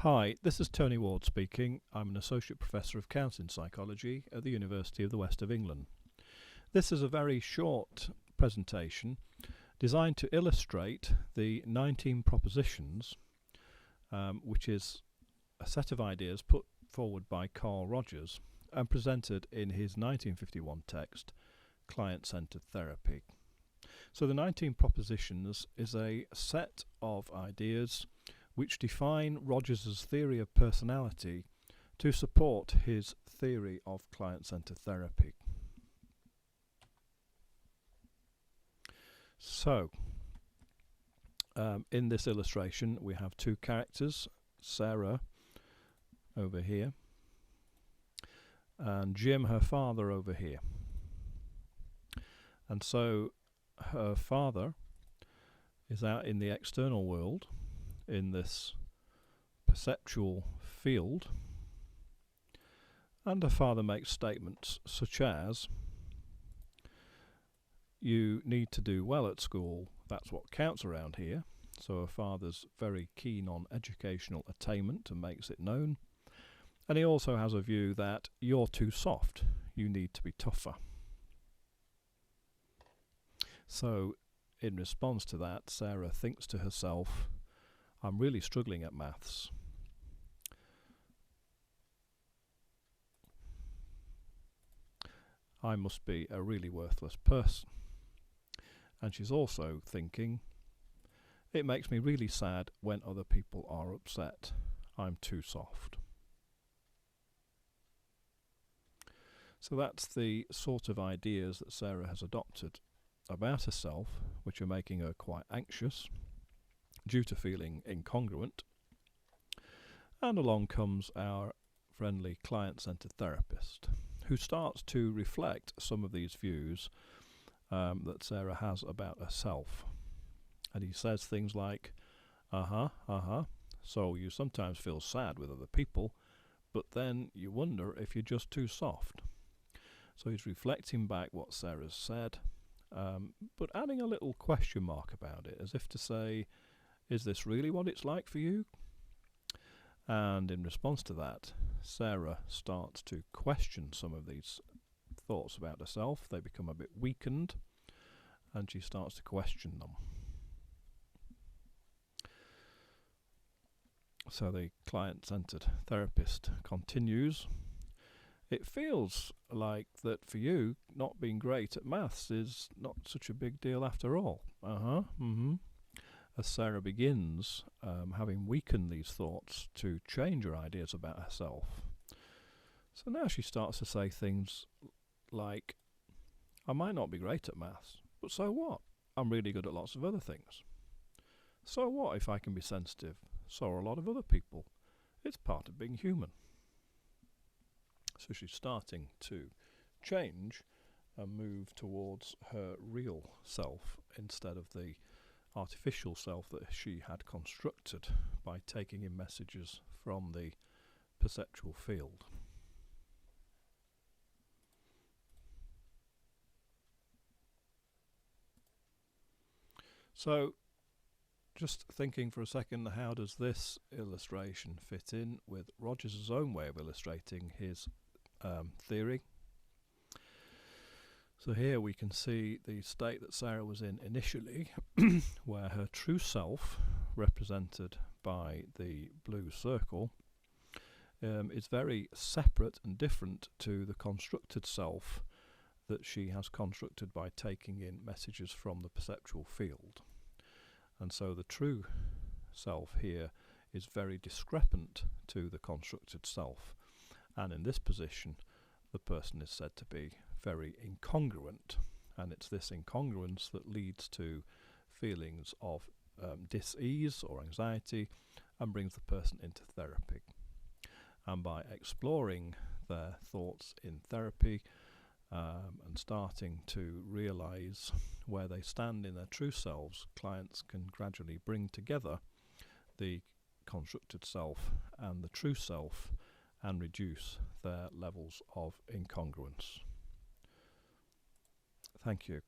Hi, this is Tony Ward speaking. I'm an Associate Professor of Counselling Psychology at the University of the West of England. This is a very short presentation designed to illustrate the 19 propositions, which is a set of ideas put forward by Carl Rogers and presented in his 1951 text, Client-Centered Therapy. So the 19 propositions is a set of ideas which define Rogers' theory of personality to support his theory of client-centered therapy. So, in this illustration we have two characters, Sarah over here and Jim, her father, over here. And so her father is out in the external world, in this perceptual field, and her father makes statements such as, you need to do well at school, that's what counts around here. So her father's very keen on educational attainment and makes it known. And he also has a view that you're too soft, you need to be tougher. So in response to that, Sarah thinks to herself, I'm really struggling at maths. I must be a really worthless person. And she's also thinking, it makes me really sad when other people are upset. I'm too soft. So that's the sort of ideas that Sarah has adopted about herself, which are making her quite anxious due to feeling incongruent. And along comes our friendly client-centered therapist, who starts to reflect some of these views that Sarah has about herself. And he says things like, so you sometimes feel sad with other people, but then you wonder if you're just too soft. So he's reflecting back what Sarah's said, but adding a little question mark about it, as if to say, is this really what it's like for you? And in response to that, Sarah starts to question some of these thoughts about herself. They become a bit weakened, and she starts to question them. So the client-centered therapist continues. It feels like that for you, not being great at maths is not such a big deal after all. As Sarah begins, having weakened these thoughts, to change her ideas about herself. So now she starts to say things like, I might not be great at maths, but so what? I'm really good at lots of other things. So what if I can be sensitive? So are a lot of other people. It's part of being human. So she's starting to change and move towards her real self instead of the artificial self that she had constructed by taking in messages from the perceptual field. So just thinking for a second, how does this illustration fit in with Rogers' own way of illustrating his theory? So here we can see the state that Sarah was in initially, where her true self, represented by the blue circle, is very separate and different to the constructed self that she has constructed by taking in messages from the perceptual field. And so the true self here is very discrepant to the constructed self. And in this position, the person is said to be very incongruent, and it's this incongruence that leads to feelings of dis-ease or anxiety and brings the person into therapy. And by exploring their thoughts in therapy and starting to realize where they stand in their true selves, clients can gradually bring together the constructed self and the true self and reduce their levels of incongruence. Thank you.